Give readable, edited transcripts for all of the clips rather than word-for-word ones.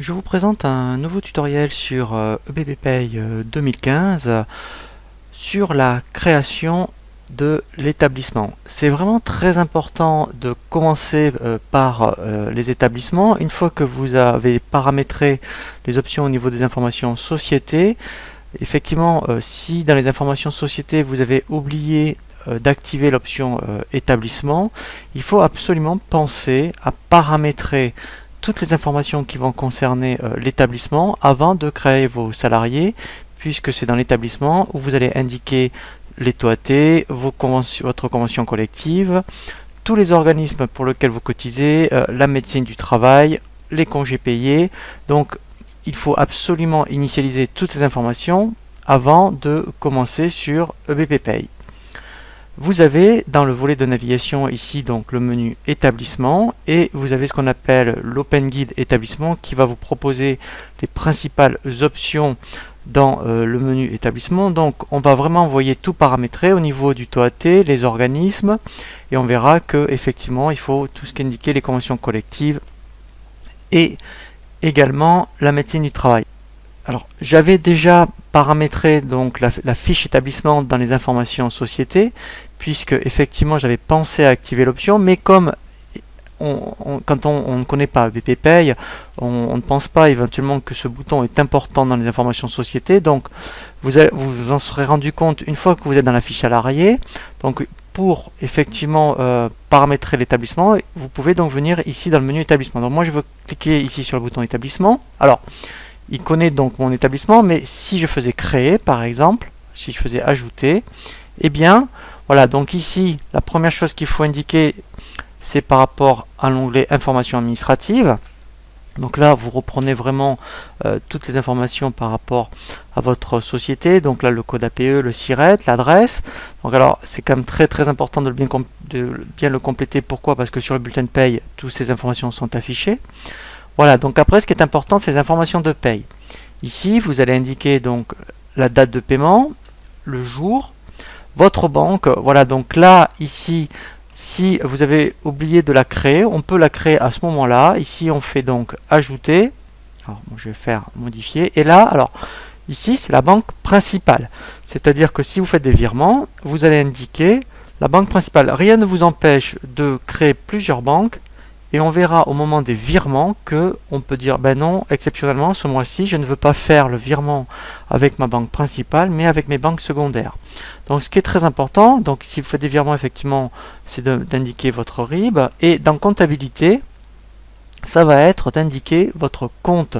Je vous présente un nouveau tutoriel sur EBP Pay 2015 sur la création de l'établissement. C'est vraiment très important de commencer par les établissements. Une fois que vous avez paramétré les options au niveau des informations société, effectivement, si dans les informations société vous avez oublié d'activer l'option établissement, il faut absolument penser à paramétrer toutes les informations qui vont concerner l'établissement avant de créer vos salariés, puisque c'est dans l'établissement où vous allez indiquer les TOAT, votre convention collective, tous les organismes pour lesquels vous cotisez, la médecine du travail, les congés payés. Donc il faut absolument initialiser toutes ces informations avant de commencer sur EBP Pay. Vous avez dans le volet de navigation ici donc le menu établissement et vous avez ce qu'on appelle l'Open Guide établissement qui va vous proposer les principales options dans le menu établissement. Donc on va vraiment envoyer tout paramétrer au niveau du TOAT, les organismes, et on verra que effectivement il faut tout ce qui indiquer les conventions collectives et également la médecine du travail. Alors j'avais déjà paramétré donc la fiche établissement dans les informations société, puisque effectivement j'avais pensé à activer l'option, mais comme quand on ne connaît pas EBP Pay, on ne pense pas éventuellement que ce bouton est important dans les informations société. Donc vous en serez rendu compte une fois que vous êtes dans la fiche salarié. Donc pour effectivement paramétrer l'établissement, vous pouvez donc venir ici dans le menu établissement. Donc moi je veux cliquer ici sur le bouton établissement. Alors il connaît donc mon établissement, mais si je faisais créer par exemple, si je faisais ajouter, eh bien voilà, donc ici la première chose qu'il faut indiquer, c'est par rapport à l'onglet informations administratives. Donc là vous reprenez vraiment toutes les informations par rapport à votre société. Donc là le code APE, le SIRET, l'adresse. Donc alors c'est quand même très important de bien le compléter. Pourquoi? Parce que sur le bulletin de paye, toutes ces informations sont affichées. Voilà, donc après ce qui est important, c'est les informations de paye. Ici, vous allez indiquer donc la date de paiement, le jour, votre banque. Voilà, donc là, ici, si vous avez oublié de la créer, on peut la créer à ce moment-là. Ici, on fait donc ajouter. Alors, moi, je vais faire modifier. Et là, alors, ici, c'est la banque principale. C'est-à-dire que si vous faites des virements, vous allez indiquer la banque principale. Rien ne vous empêche de créer plusieurs banques. Et on verra au moment des virements que on peut dire ben non, exceptionnellement ce mois-ci je ne veux pas faire le virement avec ma banque principale mais avec mes banques secondaires. Donc ce qui est très important, donc si vous faites des virements effectivement, c'est d'indiquer votre RIB, et dans comptabilité ça va être d'indiquer votre compte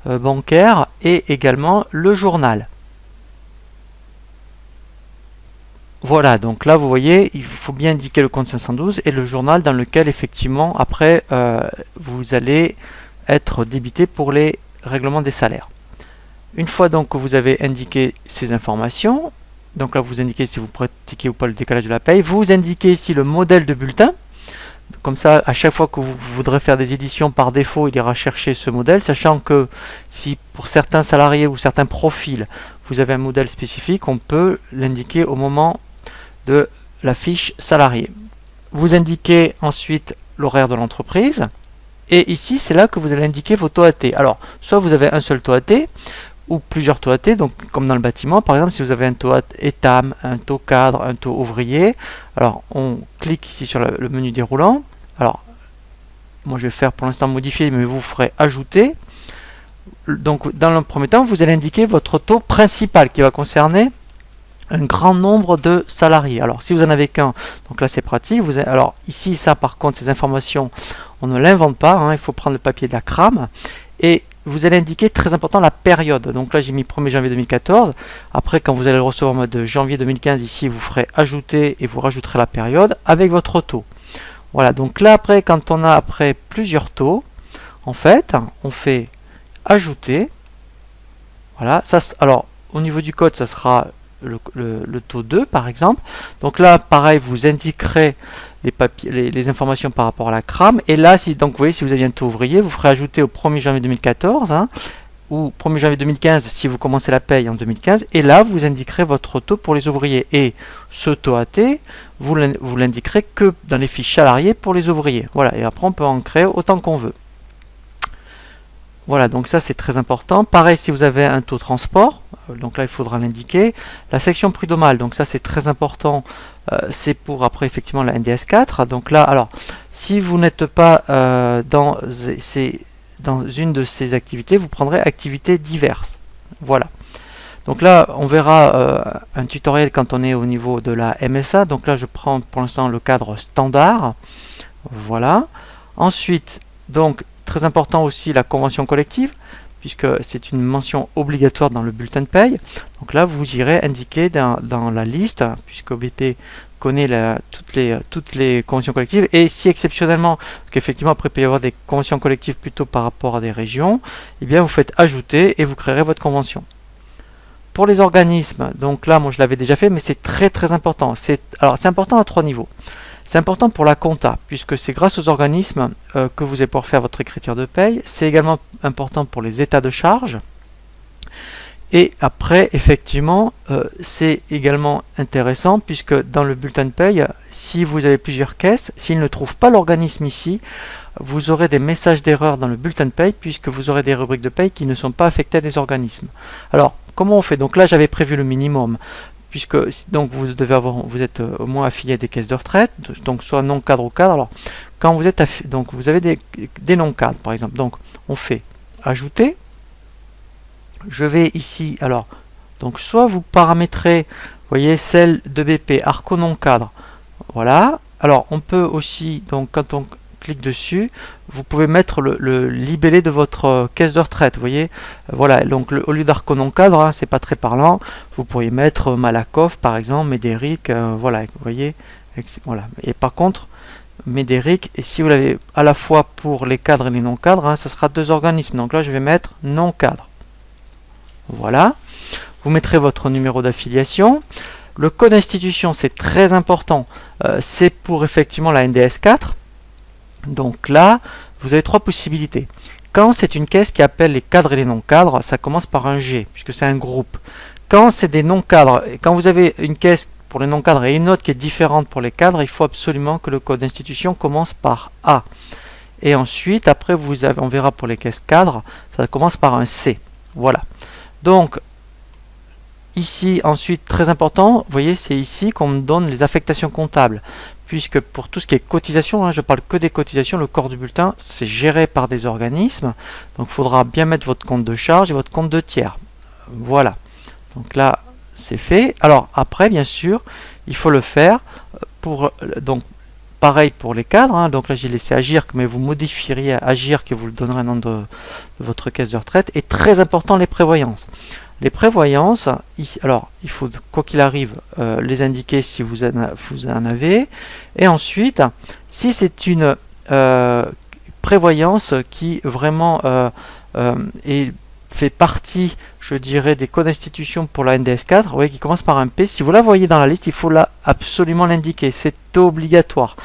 bancaire et également le journal. Voilà, donc là vous voyez, il faut bien indiquer le compte 512 et le journal dans lequel effectivement après vous allez être débité pour les règlements des salaires. Une fois donc que vous avez indiqué ces informations, donc là vous indiquez si vous pratiquez ou pas le décalage de la paye, vous indiquez ici le modèle de bulletin. Comme ça, à chaque fois que vous voudrez faire des éditions, par défaut, il ira chercher ce modèle, sachant que si pour certains salariés ou certains profils, vous avez un modèle spécifique, on peut l'indiquer au moment de la fiche salarié. Vous indiquez ensuite l'horaire de l'entreprise, et ici, c'est là que vous allez indiquer vos TOAT. Alors, soit vous avez un seul TOAT, ou plusieurs TOAT, donc comme dans le bâtiment, par exemple, si vous avez un TOAT ETAM, un taux cadre, un taux ouvrier, alors on clique ici sur le menu déroulant. Alors, moi je vais faire pour l'instant modifier, mais vous ferez ajouter. Donc, dans le premier temps, vous allez indiquer votre taux principal qui va concerner un grand nombre de salariés. Alors, si vous en avez qu'un, donc là c'est pratique. Alors, ici, ça par contre, ces informations, on ne l'invente pas, hein, il faut prendre le papier de la crame. Et vous allez indiquer, très important, la période. Donc là, j'ai mis 1er janvier 2014. Après, quand vous allez le recevoir en mode janvier 2015, ici, vous ferez ajouter et vous rajouterez la période avec votre taux. Voilà, donc là, après, quand on a après plusieurs taux, en fait, on fait ajouter. Voilà, ça, alors, au niveau du code, ça sera le taux 2 par exemple. Donc là pareil, vous indiquerez les informations par rapport à la crame, et là donc vous voyez, si vous aviez un taux ouvrier, vous ferez ajouter au 1er janvier 2014 hein, ou 1er janvier 2015 si vous commencez la paye en 2015, et là vous indiquerez votre taux pour les ouvriers, et ce taux AT vous l'indiquerez que dans les fiches salariés pour les ouvriers. Voilà, et après on peut en créer autant qu'on veut. Voilà, donc ça c'est très important. Pareil, si vous avez un taux transport, donc là il faudra l'indiquer. La section prud'homale, donc ça c'est très important, c'est pour après effectivement la NDS4. Donc là, alors, si vous n'êtes pas dans une de ces activités, vous prendrez activités diverses. Voilà. Donc là, on verra un tutoriel quand on est au niveau de la MSA. Donc là, je prends pour l'instant le cadre standard. Voilà. Ensuite, donc, très important aussi la convention collective, puisque c'est une mention obligatoire dans le bulletin de paye. Donc là, vous irez indiquer dans la liste, puisque OBP connaît toutes les conventions collectives, et si exceptionnellement, parce qu'effectivement après il peut y avoir des conventions collectives plutôt par rapport à des régions, eh bien vous faites ajouter et vous créerez votre convention. Pour les organismes, donc là moi je l'avais déjà fait, mais c'est très important. Alors c'est important à 3 niveaux. C'est important pour la compta, puisque c'est grâce aux organismes que vous allez pouvoir faire votre écriture de paye. C'est également important pour les états de charge. Et après, effectivement, c'est également intéressant, puisque dans le bulletin de paye, si vous avez plusieurs caisses, s'ils ne trouvent pas l'organisme ici, vous aurez des messages d'erreur dans le bulletin de paye, puisque vous aurez des rubriques de paye qui ne sont pas affectées à des organismes. Alors, comment on fait? Donc là, j'avais prévu le minimum, puisque donc vous êtes au moins affilié à des caisses de retraite, donc soit non cadre ou cadre. Alors, quand vous êtes donc vous avez des non cadres, par exemple. Donc, on fait ajouter. Je vais ici, alors, donc soit vous paramétrez, vous voyez, celle de BP, Arco non cadre, voilà. Alors, on peut aussi, donc quand on clique dessus, vous pouvez mettre le libellé de votre caisse de retraite, vous voyez, voilà, donc au lieu d'Arco non cadre, hein, c'est pas très parlant, vous pourriez mettre Malakoff, par exemple, Médéric, voilà, vous voyez, voilà. Et par contre, Médéric, et si vous l'avez à la fois pour les cadres et les non cadres, hein, ce sera 2 organismes, donc là je vais mettre non cadre. Voilà, vous mettrez votre numéro d'affiliation. Le code institution, c'est très important, c'est pour effectivement la NDS4. Donc là, vous avez 3 possibilités. Quand c'est une caisse qui appelle les cadres et les non-cadres, ça commence par un G, puisque c'est un groupe. Quand c'est des non-cadres, et quand vous avez une caisse pour les non-cadres et une autre qui est différente pour les cadres, il faut absolument que le code d'institution commence par A. Et ensuite, après, on verra pour les caisses cadres, ça commence par un C. Voilà. Donc, ici, ensuite, très important, vous voyez, c'est ici qu'on me donne les affectations comptables. Puisque pour tout ce qui est cotisation, hein, je parle que des cotisations, le corps du bulletin, c'est géré par des organismes. Donc, il faudra bien mettre votre compte de charge et votre compte de tiers. Voilà. Donc là, c'est fait. Alors, après, bien sûr, il faut le faire pour... Donc, pareil pour les cadres, hein. Donc là j'ai laissé Agir, mais vous modifieriez Agir, que vous le donnerez un nom de votre caisse de retraite. Et très important, les prévoyances. Les prévoyances, alors il faut quoi qu'il arrive les indiquer si vous en avez. Et ensuite, si c'est une prévoyance qui vraiment fait partie, je dirais, des codes d'institution pour la NDS4, vous voyez, qui commence par un P. Si vous la voyez dans la liste, il faut absolument l'indiquer. C'est obligatoire,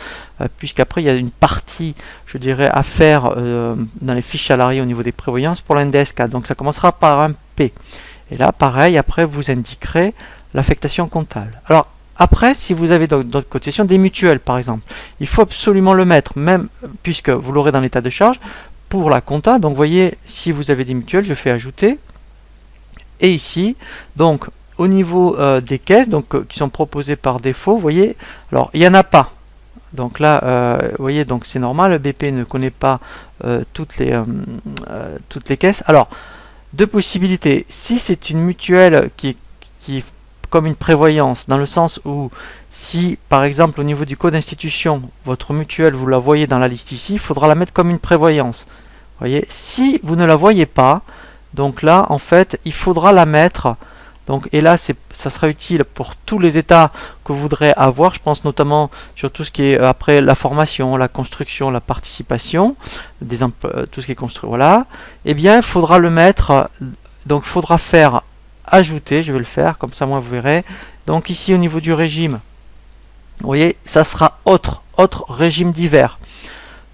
puisqu'après, il y a une partie, je dirais, à faire dans les fiches salariés au niveau des prévoyances pour la NDS4. Donc, ça commencera par un P. Et là, pareil, après, vous indiquerez l'affectation comptable. Alors, après, si vous avez d'autres cotisations, des mutuelles, par exemple, il faut absolument le mettre, même puisque vous l'aurez dans l'état de charge, pour la compta. Donc vous voyez, si vous avez des mutuelles, je fais ajouter. Et ici, donc au niveau des caisses donc, qui sont proposées par défaut, vous voyez, alors il n'y en a pas. Donc là, vous voyez, donc c'est normal, le BP ne connaît pas toutes les caisses. Alors, 2 possibilités. Si c'est une mutuelle qui est comme une prévoyance, dans le sens où si, par exemple, au niveau du code d'institution, votre mutuelle, vous la voyez dans la liste ici, il faudra la mettre comme une prévoyance. Vous voyez, si vous ne la voyez pas, donc là, en fait, il faudra la mettre. Donc, et là, ça sera utile pour tous les états que vous voudrez avoir. Je pense notamment sur tout ce qui est après la formation, la construction, la participation, tout ce qui est construit. Voilà. Eh bien, il faudra le mettre. Donc, il faudra faire ajouter. Je vais le faire, comme ça, moi, vous verrez. Donc, ici, au niveau du régime, vous voyez, ça sera autre régime divers.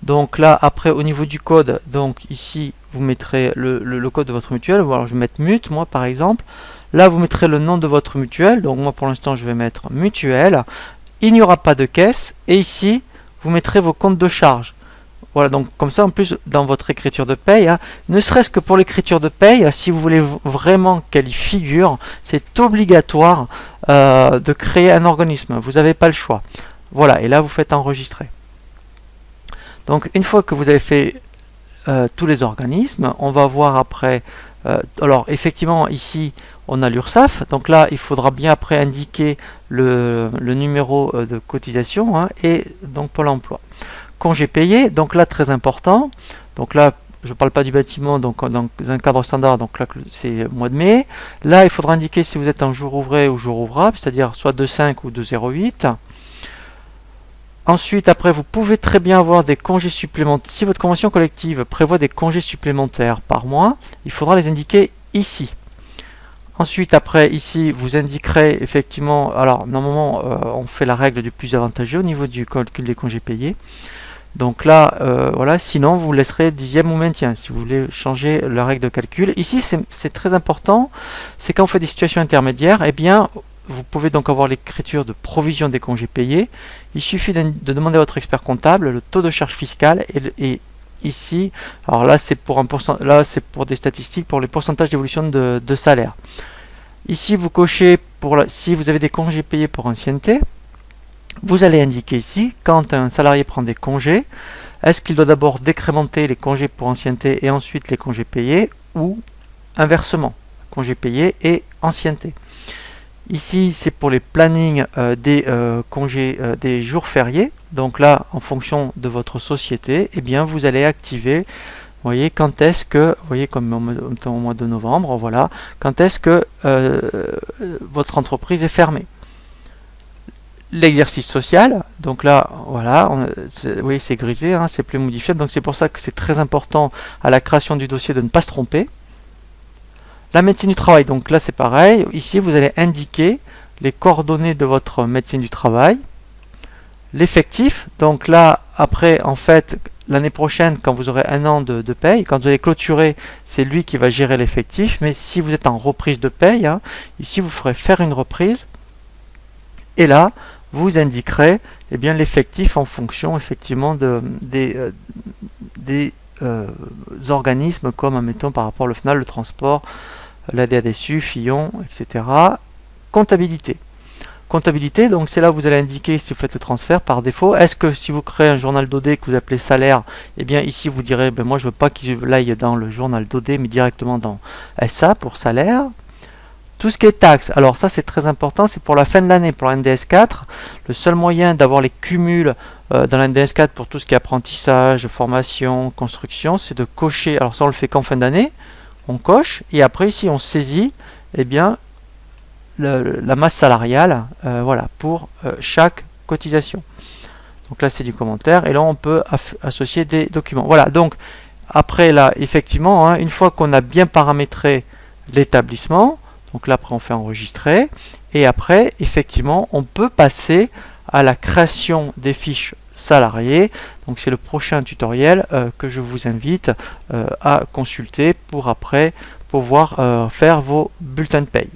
Donc là, après, au niveau du code, donc ici, vous mettrez le code de votre mutuelle. Alors, je vais mettre mut, moi, par exemple. Là, vous mettrez le nom de votre mutuelle. Donc, moi, pour l'instant, je vais mettre mutuelle. Il n'y aura pas de caisse. Et ici, vous mettrez vos comptes de charge. Voilà, donc comme ça, en plus, dans votre écriture de paye, hein, ne serait-ce que pour l'écriture de paye, si vous voulez vraiment qu'elle y figure, c'est obligatoire de créer un organisme. Vous n'avez pas le choix. Voilà, et là, vous faites enregistrer. Donc, une fois que vous avez fait tous les organismes, on va voir après. Alors, effectivement, ici, on a l'URSSAF. Donc là, il faudra bien après indiquer le numéro de cotisation, hein, et donc Pôle emploi. Congé payé, donc là très important, donc là je ne parle pas du bâtiment, donc dans un cadre standard, donc là c'est mois de mai. Là il faudra indiquer si vous êtes en jour ouvré ou jour ouvrable, c'est-à-dire soit 2,5 ou 2,08. Ensuite, après, vous pouvez très bien avoir des congés supplémentaires. Si votre convention collective prévoit des congés supplémentaires par mois, il faudra les indiquer ici. Ensuite, après, ici, vous indiquerez effectivement, alors normalement on fait la règle du plus avantageux au niveau du calcul des congés payés. Donc là, voilà, sinon vous laisserez dixième ou maintien si vous voulez changer la règle de calcul. Ici, c'est très important, c'est quand on fait des situations intermédiaires, eh bien, vous pouvez donc avoir l'écriture de provision des congés payés. Il suffit de demander à votre expert comptable le taux de charge fiscale et ici, alors là c'est pour des statistiques pour les pourcentages d'évolution de salaire. Ici, vous cochez si vous avez des congés payés pour ancienneté. Vous allez indiquer ici, quand un salarié prend des congés, est-ce qu'il doit d'abord décrémenter les congés pour ancienneté et ensuite les congés payés, ou inversement, congés payés et ancienneté. Ici, c'est pour les plannings des congés des jours fériés. Donc là, en fonction de votre société, eh bien, vous allez activer, vous voyez, quand est-ce que, vous voyez, comme au mois de novembre, voilà, quand est-ce que votre entreprise est fermée. L'exercice social, donc là, voilà, vous voyez, c'est grisé, hein, c'est plus modifiable, donc c'est pour ça que c'est très important à la création du dossier de ne pas se tromper. La médecine du travail, donc là c'est pareil, ici vous allez indiquer les coordonnées de votre médecine du travail, l'effectif, donc là, après, en fait, l'année prochaine, quand vous aurez un an de paye, quand vous allez clôturer, c'est lui qui va gérer l'effectif, mais si vous êtes en reprise de paye, hein, ici vous ferez faire une reprise, et là, vous indiquerez eh bien l'effectif en fonction effectivement des organismes comme admettons par rapport au FNAL, le transport, la DADSU, Fillon, etc. Comptabilité. Comptabilité, donc c'est là où vous allez indiquer si vous faites le transfert par défaut. Est-ce que si vous créez un journal d'OD que vous appelez salaire, eh bien ici vous direz ben moi je veux pas qu'il aille dans le journal d'OD mais directement dans SA pour salaire. Tout ce qui est taxes, alors ça c'est très important, c'est pour la fin de l'année, pour la NDS 4. Le seul moyen d'avoir les cumuls dans la NDS 4 pour tout ce qui est apprentissage, formation, construction, c'est de cocher, alors ça on le fait qu'en fin d'année, on coche, et après ici on saisit eh bien, la masse salariale voilà, pour chaque cotisation. Donc là c'est du commentaire, et là on peut associer des documents. Voilà, donc après là, effectivement, hein, une fois qu'on a bien paramétré l'établissement, donc là, après, on fait enregistrer. Et après, effectivement, on peut passer à la création des fiches salariés. Donc, c'est le prochain tutoriel que je vous invite à consulter pour après pouvoir faire vos bulletins de paye.